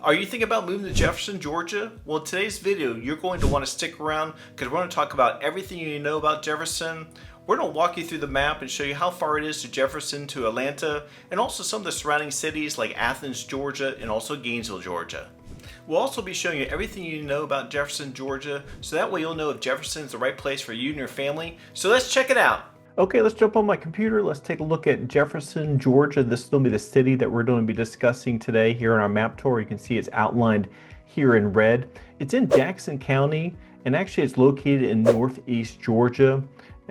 Are you thinking about moving to Jefferson, Georgia? Well, in today's video, you're going to want to stick around because we're going to talk about everything you need to know about Jefferson. We're going to walk you through the map and show you how far it is to Jefferson to Atlanta and also some of the surrounding cities like Athens, Georgia, and also Gainesville, Georgia. We'll also be showing you everything you need to know about Jefferson, Georgia, so that way you'll know if Jefferson is the right place for you and your family. So let's check it out. Okay, let's jump on my computer. Let's take a look at Jefferson, Georgia. This will be the city that we're going to be discussing today here in our map tour. You can see it's outlined here in red. It's in Jackson County, and actually it's located in northeast Georgia.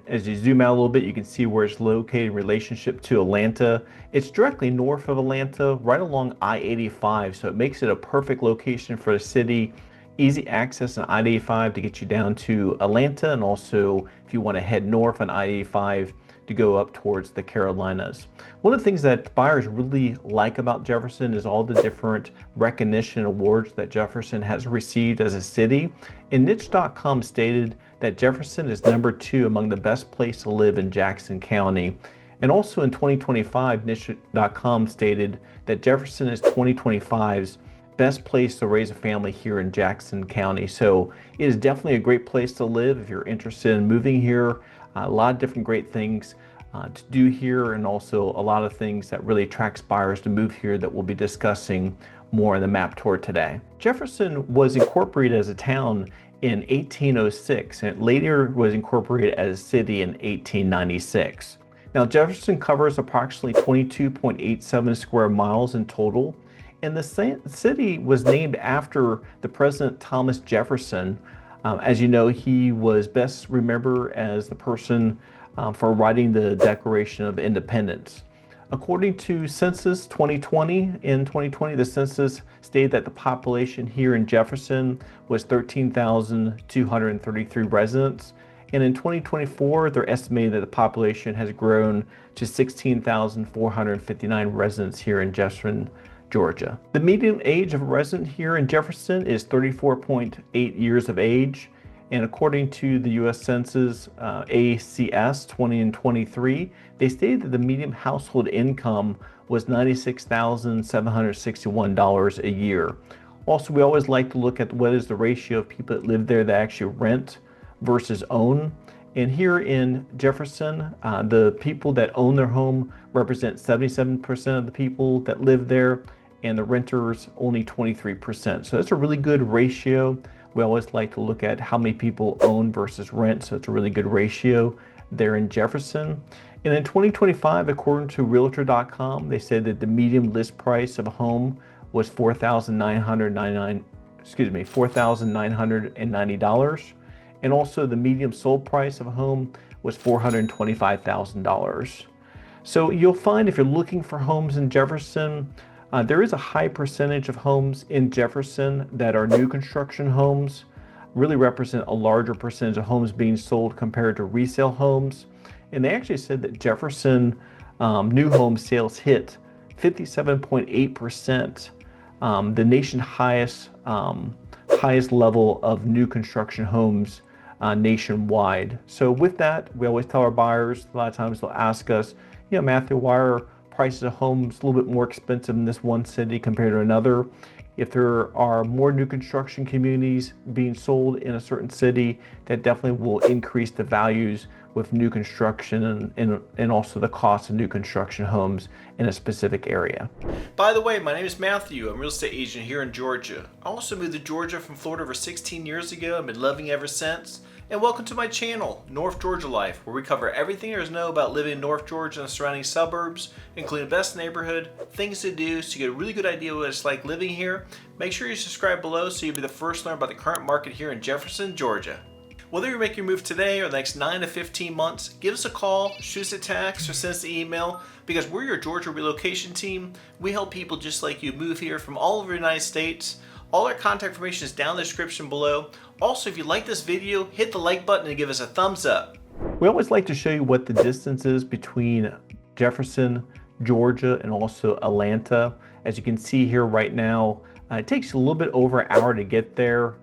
As you zoom out a little bit, you can see where it's located in relationship to Atlanta. It's directly north of Atlanta, right along I-85, so it makes it a perfect location for the city. Easy access on I-85 to get you down to Atlanta, and also if you want to head north on I-85 to go up towards the Carolinas. One of the things that buyers really like about Jefferson is all the different recognition awards that Jefferson has received as a city. And niche.com stated that Jefferson is #2 among the best place to live in Jackson County. And also in 2025, niche.com stated that Jefferson is 2025's best place to raise a family here in Jackson County. So it is definitely a great place to live if you're interested in moving here. A lot of different great things to do here, and also a lot of things that really attracts buyers to move here that we'll be discussing more in the map tour today. Jefferson was incorporated as a town in 1806, and it later was incorporated as a city in 1896. Now Jefferson covers approximately 22.87 square miles in total. And the city was named after the President Thomas Jefferson. As you know, he was best remembered as the person for writing the Declaration of Independence. According to Census 2020, the census stated that the population here in Jefferson was 13,233 residents. And in 2024, they're estimating that the population has grown to 16,459 residents here in Jefferson, Georgia. The median age of a resident here in Jefferson is 34.8 years of age. And according to the U.S. Census ACS 20 and 23, they stated that the median household income was $96,761 a year. Also, we always like to look at what is the ratio of people that live there that actually rent versus own. And here in Jefferson, the people that own their home represent 77% of the people that live there, and the renters only 23%. So that's a really good ratio. We always like to look at how many people own versus rent, so it's a really good ratio there in Jefferson. And in 2025, according to realtor.com, they said that the median list price of a home was $4,990. And also the median sold price of a home was $425,000. So you'll find if you're looking for homes in Jefferson, there is a high percentage of homes in Jefferson that are new construction homes, really represent a larger percentage of homes being sold compared to resale homes. And they actually said that Jefferson new home sales hit 57.8%, the nation's highest level of new construction homes nationwide. So with that, we always tell our buyers, a lot of times they'll ask us, Matthew, why are prices of homes a little bit more expensive in this one city compared to another? If there are more new construction communities being sold in a certain city, that definitely will increase the values with new construction and also the cost of new construction homes in a specific area. By the way, my name is Matthew. I'm a real estate agent here in Georgia. I also moved to Georgia from Florida over 16 years ago. I've been loving it ever since. And welcome to my channel, North Georgia Life, where we cover everything there is to know about living in North Georgia and the surrounding suburbs, including the best neighborhood, things to do, so you get a really good idea what it's like living here. Make sure you subscribe below so you'll be the first to learn about the current market here in Jefferson, Georgia. Whether you're making your move today or the next 9 to 15 months, give us a call, shoot us a text, or send us an email, because we're your Georgia relocation team. We help people just like you move here from all over the United States. All our contact information is down in the description below. Also, if you like this video, hit the like button and give us a thumbs up. We always like to show you what the distance is between Jefferson, Georgia, and also Atlanta. As you can see here right now, it takes a little bit over an hour to get there.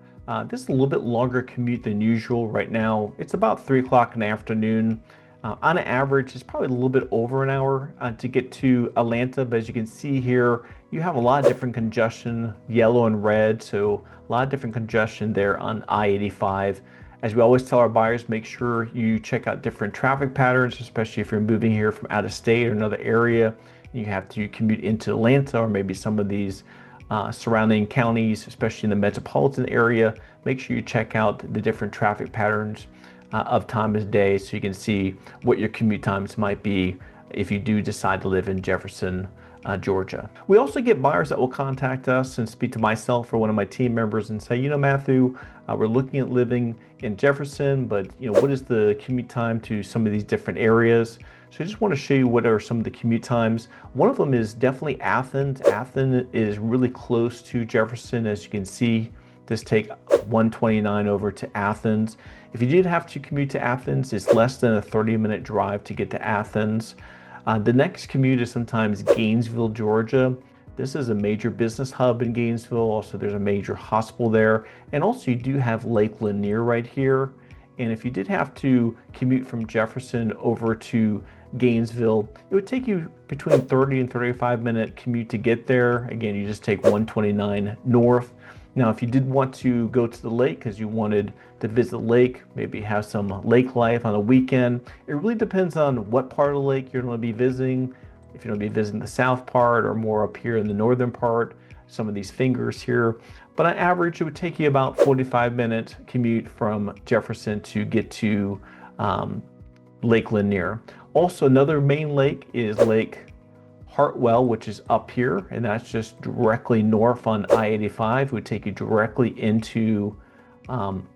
This is a little bit longer commute than usual right now. It's about 3 o'clock in the afternoon. On average, it's probably a little bit over an hour to get to Atlanta, but as you can see here, you have a lot of different congestion, yellow and red, so a lot of different congestion there on I-85. As we always tell our buyers, make sure you check out different traffic patterns, especially if you're moving here from out of state or another area. You have to commute into Atlanta or maybe some of these surrounding counties, especially in the metropolitan area. Make sure you check out the different traffic patterns of time of day so you can see what your commute times might be if you do decide to live in Jefferson, Georgia. We also get buyers that will contact us and speak to myself or one of my team members and say, you know, Matthew, we're looking at living in Jefferson, but what is the commute time to some of these different areas? So I just want to show you what are some of the commute times. One of them is definitely Athens. Athens is really close to Jefferson. As you can see, this take 129 over to Athens. If you did have to commute to Athens, it's less than a 30-minute drive to get to Athens. The next commute is sometimes Gainesville, Georgia. This is a major business hub in Gainesville. Also, there's a major hospital there. And also you do have Lake Lanier right here. And if you did have to commute from Jefferson over to Gainesville, it would take you between 30 and 35-minute commute to get there. Again, you just take 129 north. Now, if you did want to go to the lake because you wanted to visit the lake, maybe have some lake life on a weekend, it really depends on what part of the lake you're going to be visiting. If you're going to be visiting the south part or more up here in the northern part, some of these fingers here. But on average, it would take you about 45-minute commute from Jefferson to get to Lake Lanier. Also, another main lake is Lake Hartwell, which is up here, and that's just directly north on I-85. It would take you directly into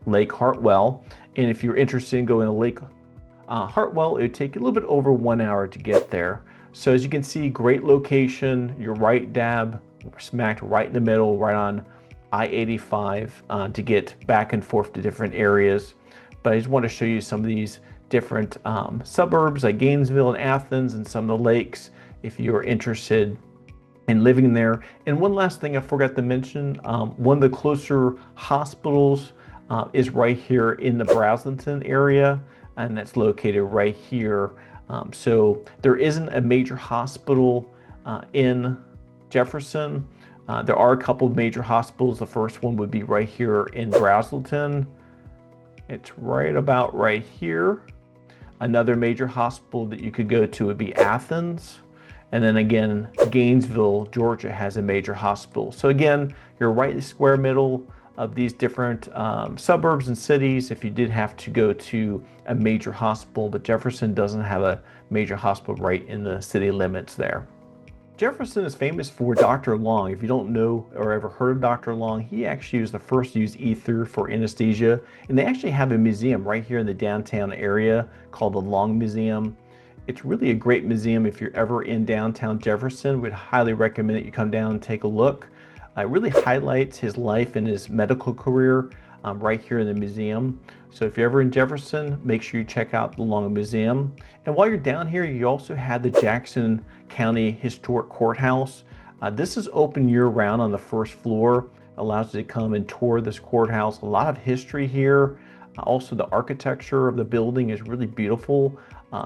Lake Hartwell. And if you're interested in going to Lake Hartwell, it would take you a little bit over 1 hour to get there. So as you can see, great location. You're right dab, smacked right in the middle, right on I-85 to get back and forth to different areas. But I just want to show you some of these different suburbs like Gainesville and Athens and some of the lakes if you're interested in living there. And one last thing I forgot to mention, one of the closer hospitals is right here in the Braselton area, and that's located right here. So there isn't a major hospital in Jefferson. There are a couple of major hospitals. The first one would be right here in Braselton. It's right about right here. Another major hospital that you could go to would be Athens. And then again, Gainesville, Georgia has a major hospital. So again, you're right in the square middle of these different suburbs and cities if you did have to go to a major hospital, but Jefferson doesn't have a major hospital right in the city limits there. Jefferson is famous for Dr. Long. If you don't know or ever heard of Dr. Long, he actually was the first to use ether for anesthesia. And they actually have a museum right here in the downtown area called the Long Museum. It's really a great museum. If you're ever in downtown Jefferson, we'd highly recommend that you come down and take a look. It really highlights his life and his medical career right here in the museum. So if you're ever in Jefferson, make sure you check out the Long Museum. And while you're down here, you also have the Jackson County Historic Courthouse. This is open year-round on the first floor. Allows you to come and tour this courthouse. A lot of history here. Also, the architecture of the building is really beautiful.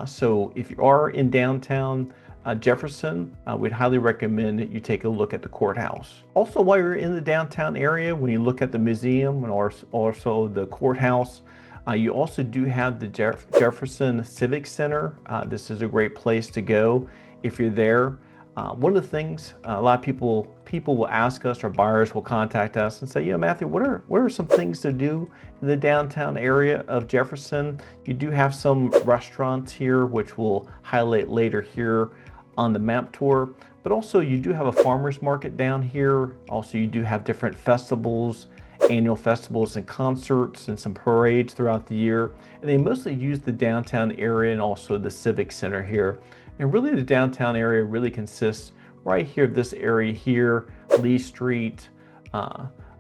So if you are in downtown Jefferson, we'd highly recommend that you take a look at the courthouse. Also, while you're in the downtown area, when you look at the museum and also the courthouse, you also do have the Jefferson Civic Center. This is a great place to go if you're there. One of the things a lot of people will ask us, or buyers will contact us and say, you know, Matthew, what are some things to do in the downtown area of Jefferson? You do have some restaurants here, which we'll highlight later here on the map tour, but also you do have a farmers market down here. Also, you do have different festivals, annual festivals and concerts and some parades throughout the year. And they mostly use the downtown area and also the Civic Center here. And really the downtown area really consists right here, this area here, Lee Street,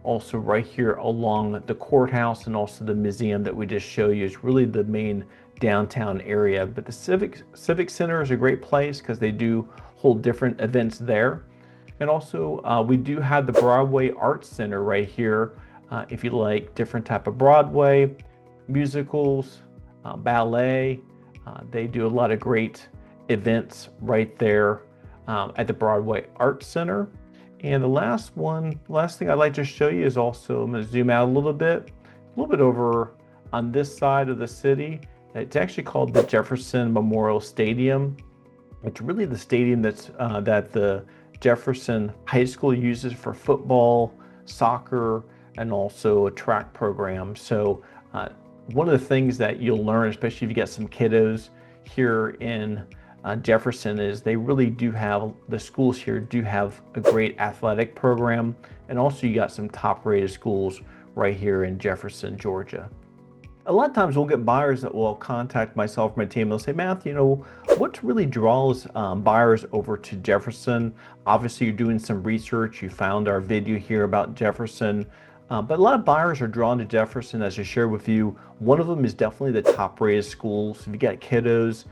also right here along the courthouse and also the museum that we just showed you is really the main downtown area. But the Civic Center is a great place because they do hold different events there. And also we do have the Broadway Arts Center right here. If you like different type of Broadway, musicals, ballet, they do a lot of great events right there at the Broadway Arts Center. And the last thing I'd like to show you is also, I'm going to zoom out a little bit over on this side of the city. It's actually called the Jefferson Memorial Stadium. It's really the stadium that the Jefferson High School uses for football, soccer, and also a track program. So one of the things that you'll learn, especially if you get some kiddos here in Jefferson, is they really do have, the schools here do have a great athletic program. And also you got some top rated schools right here in Jefferson, Georgia. A lot of times we'll get buyers that will contact myself or my team. They'll say, Matthew, what really draws buyers over to Jefferson? Obviously, you're doing some research. You found our video here about Jefferson. But a lot of buyers are drawn to Jefferson, as I shared with you. One of them is definitely the top rated schools. If you got kiddos,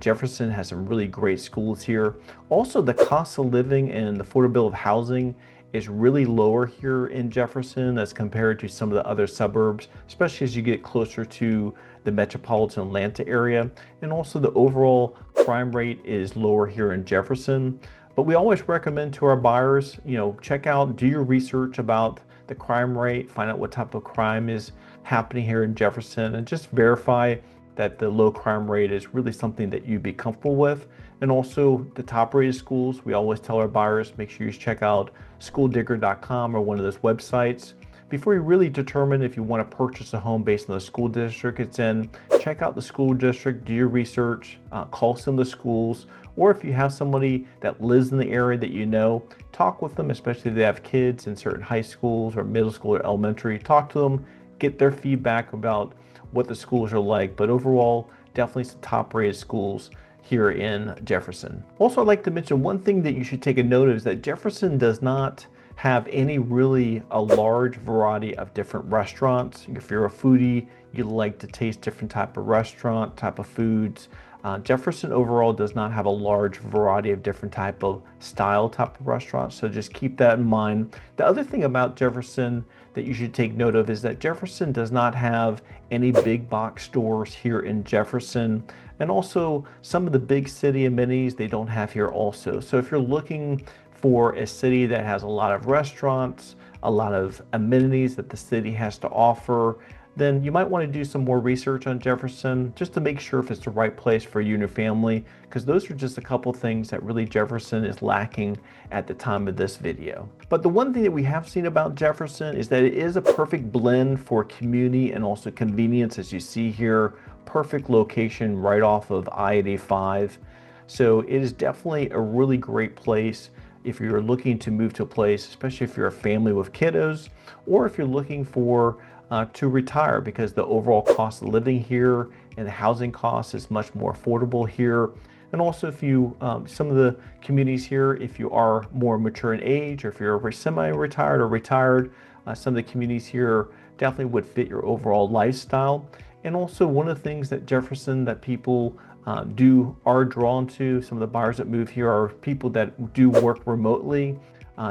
Jefferson has some really great schools here. Also, the cost of living and the affordability of housing is really lower here in Jefferson as compared to some of the other suburbs, especially as you get closer to the metropolitan Atlanta area. And also the overall crime rate is lower here in Jefferson. But we always recommend to our buyers, check out, do your research about the crime rate, find out what type of crime is happening here in Jefferson, and just verify that the low crime rate is really something that you'd be comfortable with. And also the top rated schools, we always tell our buyers, make sure you check out schooldigger.com or one of those websites. Before you really determine if you want to purchase a home based on the school district it's in, check out the school district, do your research, call some of the schools, or if you have somebody that lives in the area that you know, talk with them, especially if they have kids in certain high schools or middle school or elementary. Talk to them, get their feedback about what the schools are like. But overall, definitely some top rated schools here in Jefferson. Also, I'd like to mention one thing that you should take a note of is that Jefferson does not have any really a large variety of different restaurants. If you're a foodie, you like to taste different type of restaurant, type of foods. Jefferson overall does not have a large variety of different type of style type of restaurants, so just keep that in mind. The other thing about Jefferson that you should take note of is that Jefferson does not have any big box stores here in Jefferson, and also some of the big city amenities they don't have here also. So if you're looking for a city that has a lot of restaurants, a lot of amenities that the city has to offer, then you might want to do some more research on Jefferson just to make sure if it's the right place for you and your family, because those are just a couple things that really Jefferson is lacking at the time of this video. But the one thing that we have seen about Jefferson is that it is a perfect blend for community and also convenience, as you see here. Perfect location right off of I-85. So it is definitely a really great place if you're looking to move to a place, especially if you're a family with kiddos, or if you're looking for to retire, because the overall cost of living here and the housing cost is much more affordable here. And also if you, some of the communities here, if you are more mature in age, or if you're semi-retired or retired, some of the communities here definitely would fit your overall lifestyle. And also one of the things that Jefferson that people are drawn to, some of the buyers that move here are people that do work remotely.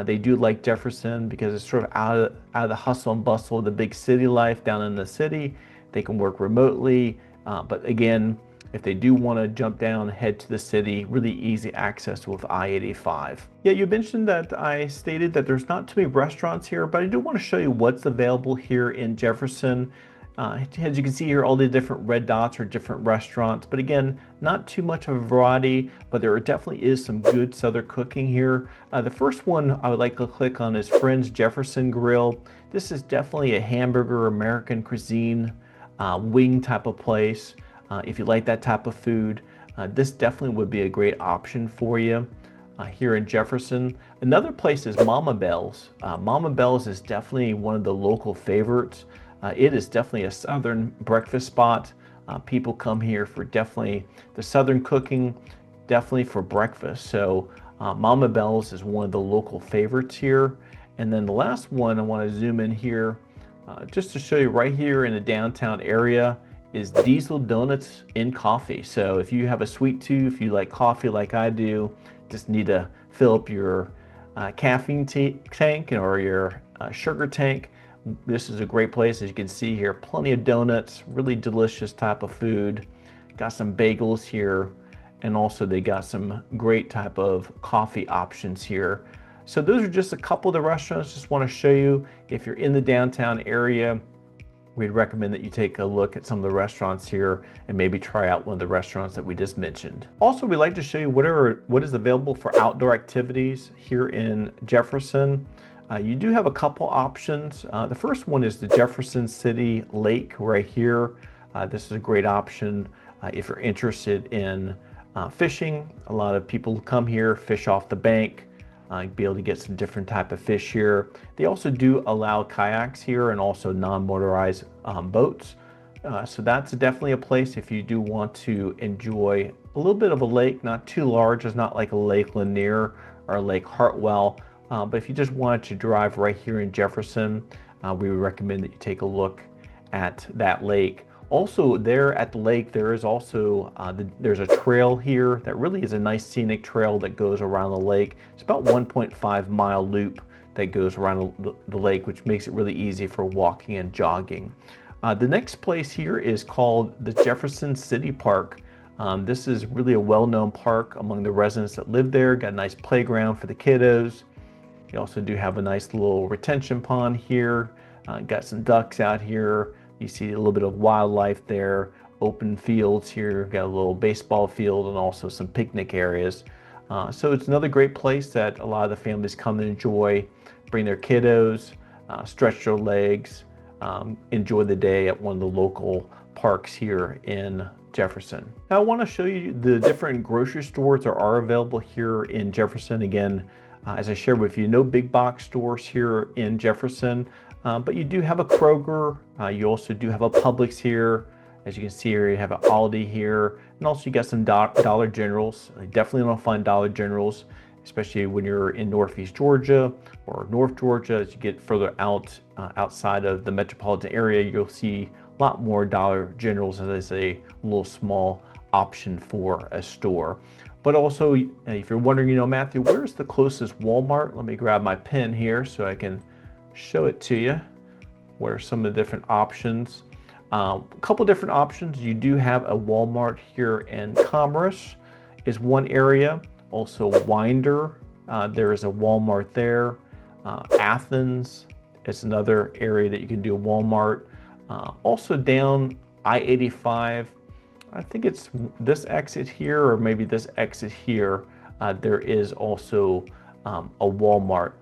They do like Jefferson because it's sort of out of the hustle and bustle of the big city life down in the city. They can work remotely, but again, if they do want to jump down, head to the city, really easy access with I-85. Yeah, you mentioned that I stated that there's not too many restaurants here, but I do want to show you what's available here in Jefferson. As you can see here, all the different red dots are different restaurants, but again, not too much of a variety, but there definitely is some good Southern cooking here. The first one I would like to click on is Friends Jefferson Grill. This is definitely a hamburger, American cuisine, wing type of place. If you like that type of food, this definitely would be a great option for you here in Jefferson. Another place is Mama Bell's. Mama Bell's is definitely one of the local favorites. It is definitely a Southern breakfast spot. People come here for definitely the Southern cooking, definitely for breakfast. So Mama Bell's is one of the local favorites here. And then the last one I want to zoom in here, just to show you right here in the downtown area, is Diesel Donuts and Coffee. So if you have a sweet tooth, if you like coffee like I do, just need to fill up your caffeine tank or your sugar tank. This is a great place. As you can see here, plenty of donuts, really delicious type of food. Got some bagels here, and also they got some great type of coffee options here. So those are just a couple of the restaurants. Just want to show you, if you're in the downtown area, we'd recommend that you take a look at some of the restaurants here and maybe try out one of the restaurants that we just mentioned. Also, we'd like to show you what is available for outdoor activities here in Jefferson. You do have a couple options. The first one is the Jefferson City Lake right here. This is a great option if you're interested in fishing. A lot of people come here, fish off the bank, be able to get some different type of fish here. They also do allow kayaks here and also non-motorized boats. So that's definitely a place if you do want to enjoy a little bit of a lake, not too large. It's not like a Lake Lanier or Lake Hartwell. But if you just wanted to drive right here in Jefferson, we would recommend that you take a look at that lake. Also there at the lake, there is also, there's a trail here that really is a nice scenic trail that goes around the lake. It's about 1.5-mile loop that goes around the lake, which makes it really easy for walking and jogging. The next place here is called the Jefferson City Park. This is really a well-known park among the residents that live there. Got a nice playground for the kiddos. You also do have a nice little retention pond here. Got some ducks out here. You see a little bit of wildlife there. Open fields here. Got a little baseball field and also some picnic areas. So it's another great place that a lot of the families come and enjoy. Bring their kiddos, stretch their legs, enjoy the day at one of the local parks here in Jefferson. Now I want to show you the different grocery stores that are available here in Jefferson. Again, as I shared with you, no big box stores here in Jefferson, but you do have a Kroger. You also do have a Publix here. As you can see here, you have an Aldi here, and also you got some Dollar Generals. You definitely don't find Dollar Generals, especially when you're in Northeast Georgia or North Georgia. As you get further out, outside of the metropolitan area, you'll see a lot more Dollar Generals as a little small option for a store. But also, if you're wondering, Matthew, where's the closest Walmart? Let me grab my pen here so I can show it to you. What are some of the different options? A couple different options. You do have a Walmart here in Commerce is one area. Also Winder, there is a Walmart there. Athens is another area that you can do a Walmart. Also down I-85, I think it's this exit here or maybe this exit here, there is also a Walmart.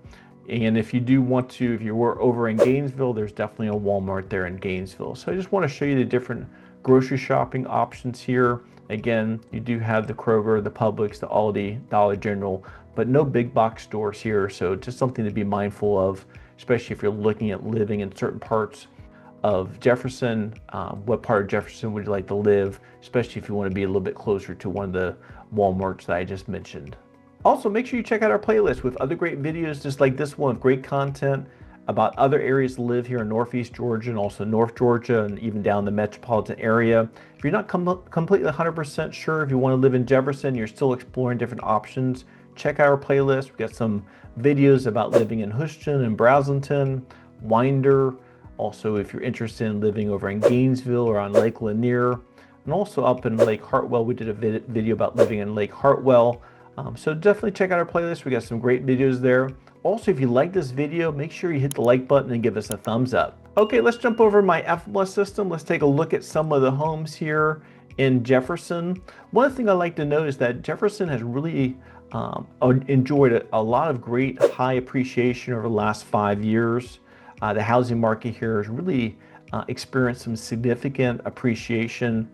And if you do want to, if you were over in Gainesville, there's definitely a Walmart there in Gainesville. So I just want to show you the different grocery shopping options here. Again, you do have the Kroger, the Publix, the Aldi, Dollar General, but no big box stores here. So just something to be mindful of, especially if you're looking at living in certain parts of Jefferson. What part of Jefferson would you like to live, especially if you want to be a little bit closer to one of the Walmarts that I just mentioned. Also, make sure you check out our playlist with other great videos just like this one, with great content about other areas to live here in Northeast Georgia and also North Georgia and even down the metropolitan area. If you're not completely 100% sure if you want to live in Jefferson, you're still exploring different options, check out our playlist. We've got some videos about living in Houston and Braselton, Winder. Also, if you're interested in living over in Gainesville or on Lake Lanier, and also up in Lake Hartwell, we did a video about living in Lake Hartwell. So definitely check out our playlist. We got some great videos there. Also, if you like this video, make sure you hit the like button and give us a thumbs up. Okay, let's jump over to my FMLS system. Let's take a look at some of the homes here in Jefferson. One thing I like to note is that Jefferson has really enjoyed a lot of great high appreciation over the last 5 years. The housing market here has really experienced some significant appreciation.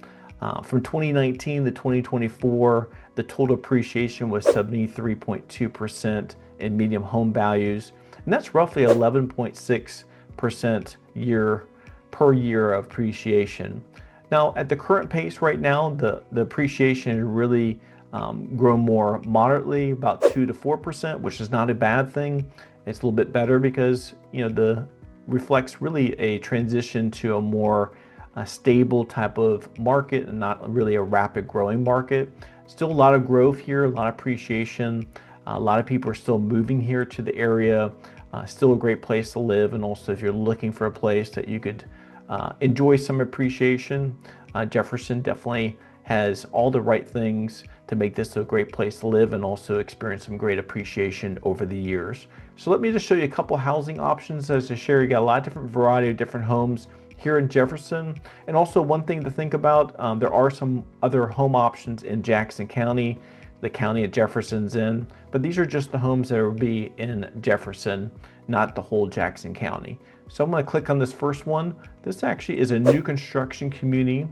From 2019 to 2024, the total appreciation was 73.2% in median home values, and that's roughly 11.6% year per year of appreciation. Now, at the current pace right now, the appreciation has really grown more moderately, about 2 to 4%, which is not a bad thing. It's a little bit better because the reflects really a transition to a more stable type of market and not really a rapid growing market. Still a lot of growth here, a lot of appreciation. A lot of people are still moving here to the area. Still a great place to live, and also if you're looking for a place that you could enjoy some appreciation, Jefferson definitely has all the right things to make this a great place to live and also experience some great appreciation over the years. So let me just show you a couple housing options. As I share, you got a lot of different variety of different homes here in Jefferson. And also one thing to think about, there are some other home options in Jackson County, the county that Jefferson's in, but these are just the homes that will be in Jefferson, not the whole Jackson County. So I'm going to click on this first one. This actually is a new construction community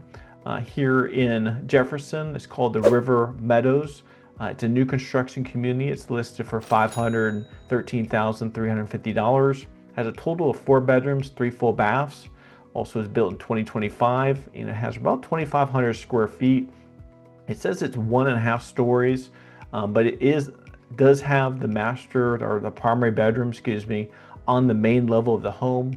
here in Jefferson. It's called the River Meadows. It's a new construction community. It's listed for $513,350. Has a total of 4 bedrooms, 3 full baths. Also is built in 2025, and it has about 2,500 square feet. It says it's 1.5 stories, but it does have the master or the primary bedroom, on the main level of the home.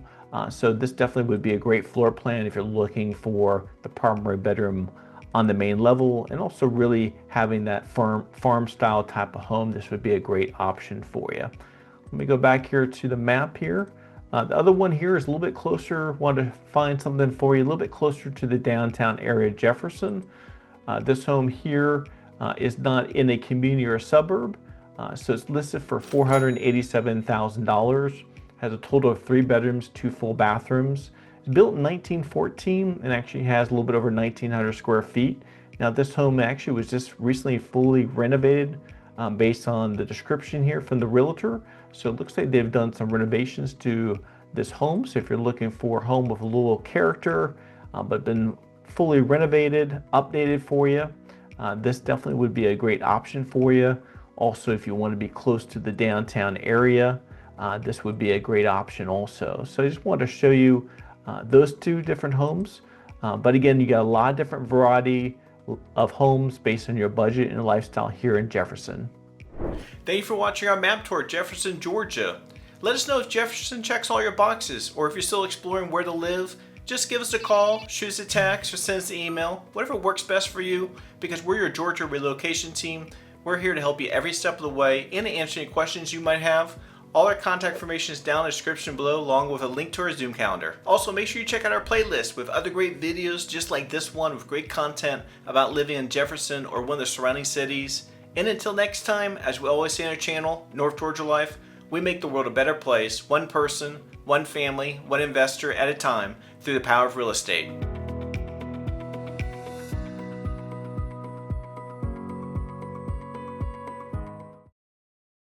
So this definitely would be a great floor plan if you're looking for the primary bedroom on the main level, and also really having that farm style type of home. This would be a great option for you. Let me go back here to the map here. The other one here is a little bit closer. Want to find something for you a little bit closer to the downtown area of Jefferson. This home here is not in a community or a suburb, so it's listed for $487,000. Has a total of 3 bedrooms, 2 full bathrooms. It's built in 1914 and actually has a little bit over 1,900 square feet. Now this home actually was just recently fully renovated based on the description here from the realtor. So it looks like they've done some renovations to this home. So if you're looking for a home with a little character, but been fully renovated, updated for you, this definitely would be a great option for you. Also, if you want to be close to the downtown area, this would be a great option also. So I just wanted to show you those 2 different homes. But again, you got a lot of different variety of homes based on your budget and lifestyle here in Jefferson. Thank you for watching our map tour of Jefferson, Georgia. Let us know if Jefferson checks all your boxes, or if you're still exploring where to live. Just give us a call, shoot us a text, or send us an email, whatever works best for you, because we're your Georgia relocation team. We're here to help you every step of the way and to answer any questions you might have. All our contact information is down in the description below, along with a link to our Zoom calendar. Also, make sure you check out our playlist with other great videos just like this one, with great content about living in Jefferson or one of the surrounding cities. And until next time, as we always say on our channel, North Georgia Life, we make the world a better place, one person, one family, one investor at a time, through the power of real estate.